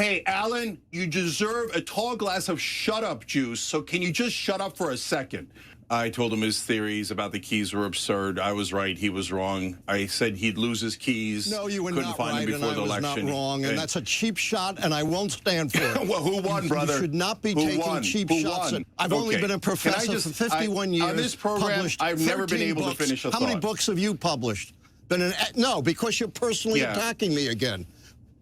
Hey, Allan, you deserve a tall glass of shut-up juice, so can you just shut up for a second? I told him his theories about the keys were absurd. I was right, he was wrong. I said he'd lose his keys. No, you were couldn't not find right, him before and the I was election. not wrong, and that's a cheap shot, and I won't stand for it. Well, who won, brother? You should not be taking cheap shots. I've only been a professor for 51 years. On this program, I've never been able to finish a thought. How many books have you published? No, because you're personally attacking me again.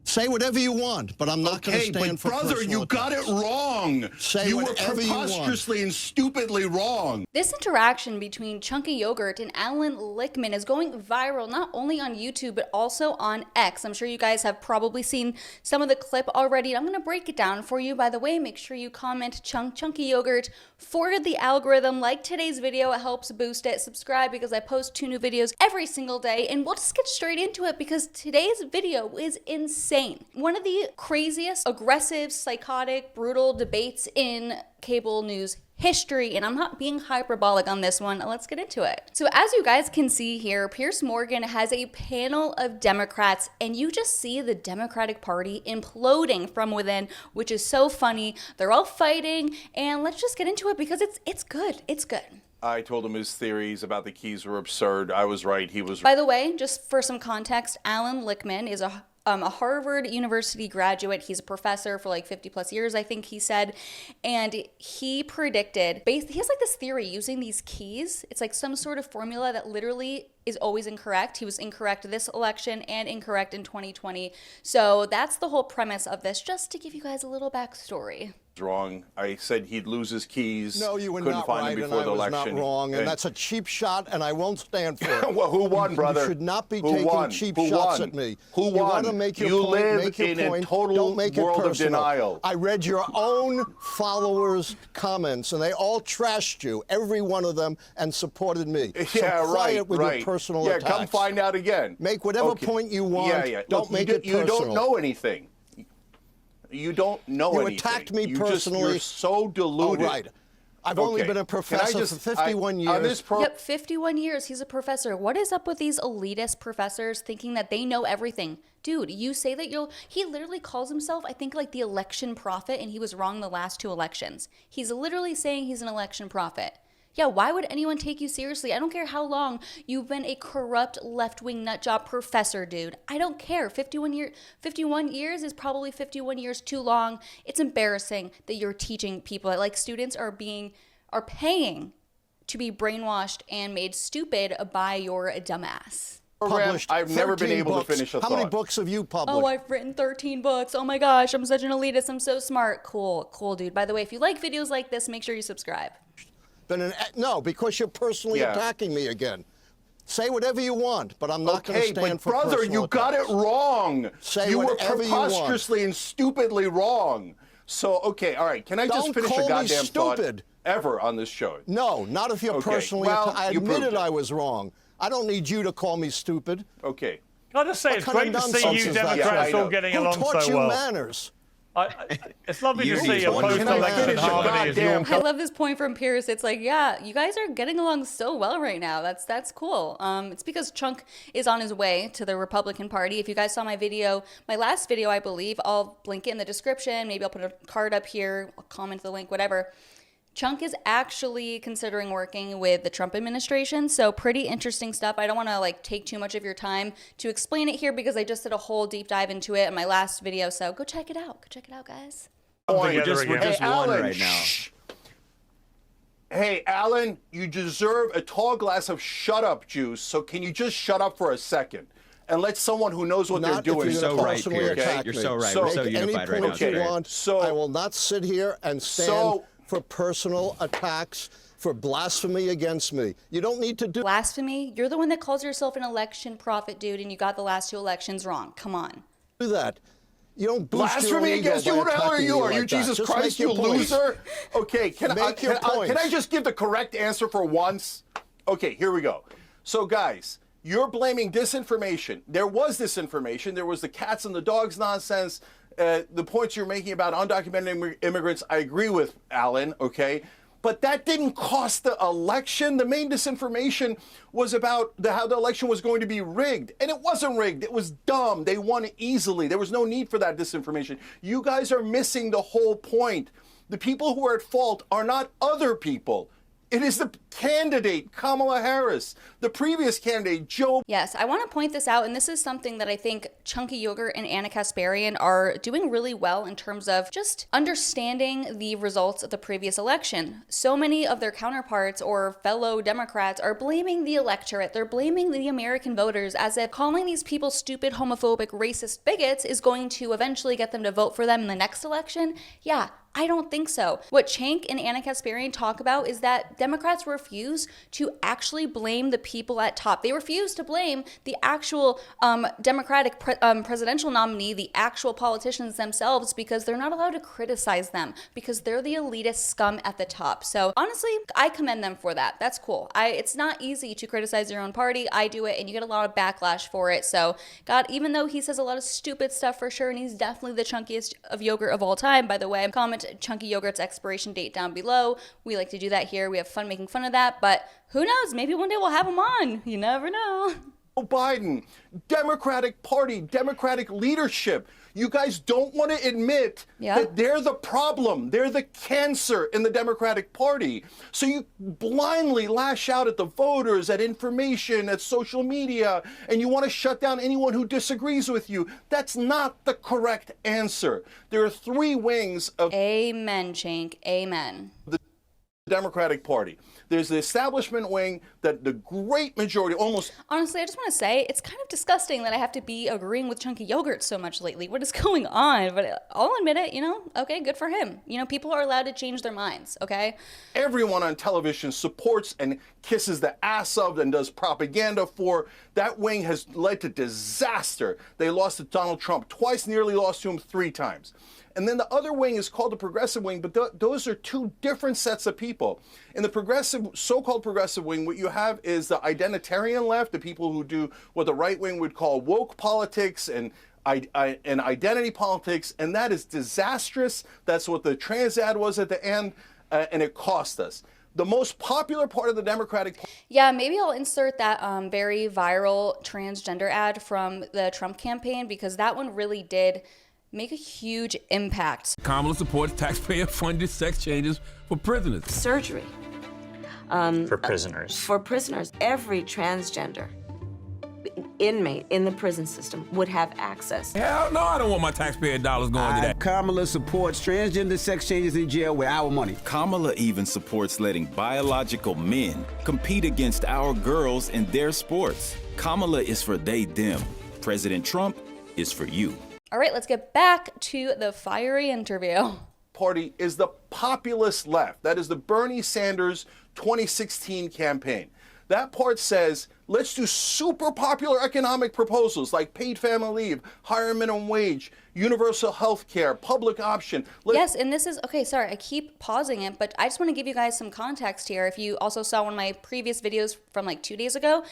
Say whatever you want, but I'm not going to stand for personal brother, you got it wrong. Say whatever you want. You were preposterously and stupidly wrong. This interaction between Cenk Uygur and Allan Lichtman is going viral not only on YouTube, but also on X. I'm sure you guys have probably seen some of the clip already. I'm going to break it down for you. By the way, make sure you comment Cenk Uygur for the algorithm. Like today's video, it helps boost it. Subscribe because I post 2 new videos every single day. And we'll just get straight into it because today's video is insane. One of the craziest, aggressive, psychotic, brutal debates in cable news history, and I'm not being hyperbolic on this one. Let's get into it. So as you guys can see here, Piers Morgan has a panel of Democrats, and you just see the Democratic Party imploding from within, which is so funny. They're all fighting, and let's just get into it because it's good. It's good. I told him his theories about the keys were absurd. I was right, he was wrong. By the way, just for some context, Allan Lichtman is a Harvard University graduate. He's a professor for like 50 plus years, I think he said. And he predicted, he has like this theory using these keys. It's like some sort of formula that literally is always incorrect. He was incorrect this election and incorrect in 2020. So that's the whole premise of this, just to give you guys a little backstory. Wrong. I said he'd lose his keys. No, you were couldn't not find right, him before and I the was election. not wrong, and that's a cheap shot, and I won't stand for it. Well, who won, brother? You should not be taking cheap shots at me. Who won? You want to make your you point, live make your in point. a total Don't make world it personal. of denial. I read your own followers' comments, and they all trashed you, every one of them, and supported me. Yeah, so quiet with your personal attacks. Come find out again. Make whatever point you want. Don't make it personal. You don't know anything. You don't know anything. You attacked me personally. You're so deluded. Oh, right. I've only been a professor for 51 years. Yep, 51 years. He's a professor. What is up with these elitist professors thinking that they know everything? Dude, you say that he literally calls himself, I think, like the election prophet, and he was wrong the last 2 elections. He's literally saying he's an election prophet. Yeah, why would anyone take you seriously? I don't care how long you've been a corrupt left-wing nutjob professor, dude. I don't care. 51 years is probably 51 years too long. It's embarrassing that you're teaching people. Like, students are paying to be brainwashed and made stupid by your dumbass. I've never been able to finish a thought. How many books have you published? Oh, I've written 13 books. Oh my gosh, I'm such an elitist. I'm so smart. Cool, dude. By the way, if you like videos like this, make sure you subscribe. No, because you're personally attacking me again. Say whatever you want, but I'm not going to stand for personal brother, you got it wrong. Say whatever you want. You were preposterously and stupidly wrong. So, okay, all right. Can I just finish a goddamn thought ever on this show? No, not if you're personally I admitted I was wrong. I don't need you to call me stupid. Okay. Can I just say, it's great to see you Democrats all getting along so well. Who taught you manners? It's lovely to see a post-election harmony as your... I love this point from Piers. It's like, yeah, you guys are getting along so well right now. That's cool. It's because Cenk is on his way to the Republican Party. If you guys saw my last video, I believe, I'll link it in the description. Maybe I'll put a card up here, I'll comment the link, whatever. Cenk is actually considering working with the Trump administration, so pretty interesting stuff. I don't want to take too much of your time to explain it here because I just did a whole deep dive into it in my last video, so go check it out. Go check it out, guys. We're just one right now. Hey, Allan, you deserve a tall glass of shut-up juice, so can you just shut up for a second? And let someone who knows what they're doing. You're so right, Piers. You're so right. We're so unified right now. I will not sit here and stand for personal attacks, for blasphemy against me. You don't need to do blasphemy. You're the one that calls yourself an election prophet, dude, and you got the last 2 elections wrong. Come on. Do that. You don't blasphemy against you. What the hell are you? Are you Jesus Christ, you loser? Okay, can I just give the correct answer for once? Okay, here we go. So, guys, you're blaming disinformation. There was disinformation. There was the cats and the dogs nonsense. The points you're making about undocumented immigrants, I agree with, Allan, okay? But that didn't cost the election. The main disinformation was about how the election was going to be rigged. And it wasn't rigged. It was dumb. They won easily. There was no need for that disinformation. You guys are missing the whole point. The people who are at fault are not other people. It is the candidate, Kamala Harris, the previous candidate, Joe. Yes, I want to point this out, and this is something that I think Chunky Yogurt and Anna Kasparian are doing really well in terms of just understanding the results of the previous election. So many of their counterparts or fellow Democrats are blaming the electorate. They're blaming the American voters as if calling these people stupid, homophobic, racist bigots is going to eventually get them to vote for them in the next election. Yeah, I don't think so. What Cenk and Anna Kasparian talk about is that Democrats refuse to actually blame the people at top. They refuse to blame the actual Democratic presidential nominee, the actual politicians themselves, because they're not allowed to criticize them because they're the elitist scum at the top. So honestly, I commend them for that. That's cool. It's not easy to criticize your own party. I do it, and you get a lot of backlash for it. So God, even though he says a lot of stupid stuff for sure, and he's definitely the chunkiest of yogurt of all time, by the way, comment Chunky Yogurt's expiration date down below. We like to do that here. We have fun making fun of that, but who knows? Maybe one day we'll have him on. You never know. Biden, Democratic Party, Democratic leadership. You guys don't want to admit that they're the problem. They're the cancer in the Democratic Party. So you blindly lash out at the voters, at information, at social media, and you want to shut down anyone who disagrees with you. That's not the correct answer. There are three wings of... Amen, Cenk. Amen. The Democratic Party. There's the establishment wing that the great majority, almost... Honestly, I just want to say, it's kind of disgusting that I have to be agreeing with Chunky Yogurt so much lately. What is going on? But I'll admit it, okay, good for him. People are allowed to change their minds, okay? Everyone on television supports and kisses the ass of and does propaganda for. That wing has led to disaster. They lost to Donald Trump twice, nearly lost to him 3 times. And then the other wing is called the progressive wing, but those are two different sets of people. In the progressive, so-called progressive wing, what you have is the identitarian left, the people who do what the right wing would call woke politics and identity politics, and that is disastrous. That's what the trans ad was at the end, and it cost us. The most popular part of the Democratic Party... Yeah, maybe I'll insert that very viral transgender ad from the Trump campaign, because that one really did make a huge impact. Kamala supports taxpayer-funded sex changes for prisoners. Surgery. For prisoners. For prisoners. Every transgender inmate in the prison system would have access. Hell no, I don't want my taxpayer dollars going to that. Kamala supports transgender sex changes in jail with our money. Kamala even supports letting biological men compete against our girls in their sports. Kamala is for they, them. President Trump is for you. All right, let's get back to the fiery interview. Party is the populist left. That is the Bernie Sanders 2016 campaign. That part says, let's do super popular economic proposals like paid family leave, higher minimum wage, universal health care, public option. Yes, and this is, okay, sorry, I keep pausing it, but I just want to give you guys some context here. If you also saw one of my previous videos from like 2 days ago,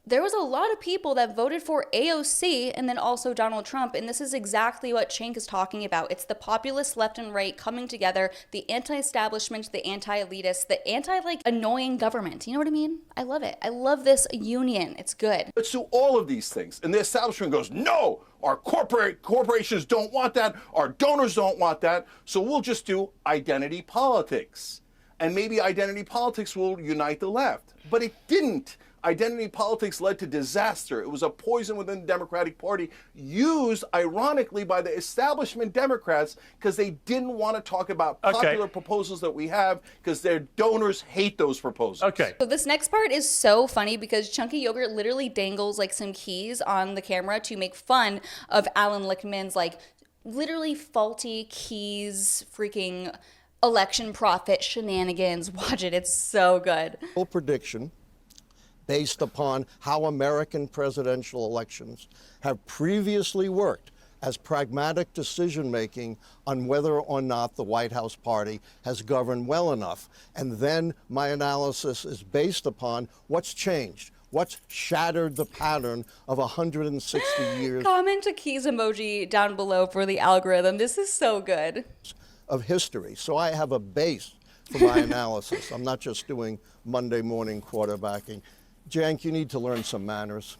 there was a lot of people that voted for AOC and then also Donald Trump, and this is exactly what Cenk is talking about. It's the populist left and right coming together, the anti-establishment, the anti-elitist, the anti-annoying government. You know what I mean? I love it. I love this union. It's good. Let's do all of these things. And the establishment goes, no, our corporations don't want that. Our donors don't want that. So we'll just do identity politics. And maybe identity politics will unite the left. But it didn't. Identity politics led to disaster. It was a poison within the Democratic Party, used ironically by the establishment Democrats because they didn't want to talk about popular proposals that we have because their donors hate those proposals. Okay. So this next part is so funny because Chunky Yogurt literally dangles like some keys on the camera to make fun of Allan Lichtman's literally faulty keys, freaking election profit shenanigans. Watch it. It's so good. Prediction based upon how American presidential elections have previously worked as pragmatic decision-making on whether or not the White House party has governed well enough. And then my analysis is based upon what's changed, what's shattered the pattern of 160 years. Comment a keys emoji down below for the algorithm. This is so good. Of history. So I have a base for my analysis. I'm not just doing Monday morning quarterbacking. Cenk, you need to learn some manners.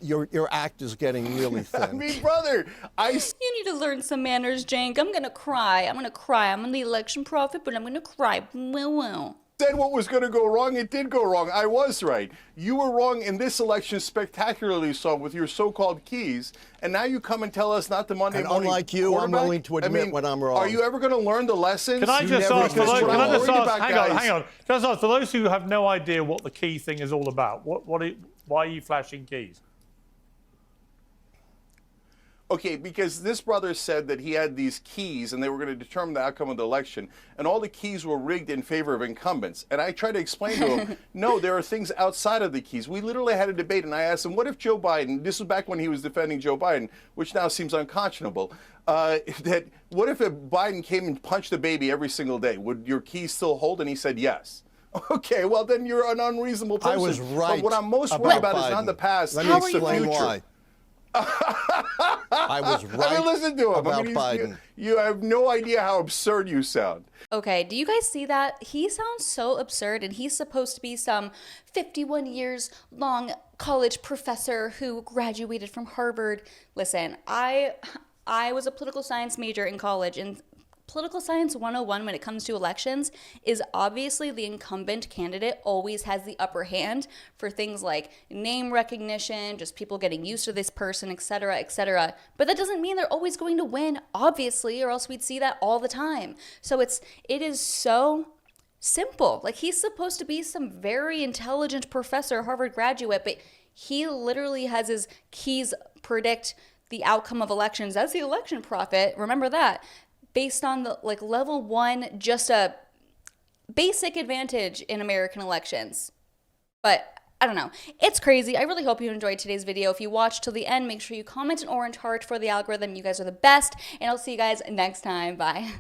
Your act is getting really thin. I mean, brother, You need to learn some manners, Cenk. I'm gonna cry. I'm on the election prophet, but I'm gonna cry. Well. Said what was going to go wrong, it did go wrong. I was right. You were wrong in this election spectacularly so with your so-called keys, and now you come and tell us not the Monday morning unlike you, I'm willing to admit when I'm wrong. Are you ever going to learn the lessons? Can I just ask, hang on. Just ask, for those who have no idea what the key thing is all about, why are you flashing keys? Okay, because this brother said that he had these keys and they were going to determine the outcome of the election, and all the keys were rigged in favor of incumbents. And I tried to explain to him, no, there are things outside of the keys. We literally had a debate, and I asked him, what if Joe Biden, this was back when he was defending Joe Biden, which now seems unconscionable, what if Biden came and punched the baby every single day? Would your keys still hold? And he said yes. Okay, well, then you're an unreasonable person. I was right. But what I'm most worried about is not the past, Let me it's the explain future. why. I was right. I mean, listen to him. About Biden. You have no idea how absurd you sound. Okay, do you guys see that? He sounds so absurd, and he's supposed to be some 51 years long college professor who graduated from Harvard. Listen, I was a political science major in college, and Political Science 101 when it comes to elections is obviously the incumbent candidate always has the upper hand for things like name recognition, just people getting used to this person, etc., etc. But that doesn't mean they're always going to win, obviously, or else we'd see that all the time. So it is so simple. Like, he's supposed to be some very intelligent professor, Harvard graduate, but he literally has his keys predict the outcome of elections as the election prophet. Remember that. Based on the level 1, just a basic advantage in American elections. But I don't know. It's crazy. I really hope you enjoyed today's video. If you watched till the end, make sure you comment an orange heart for the algorithm. You guys are the best. And I'll see you guys next time. Bye.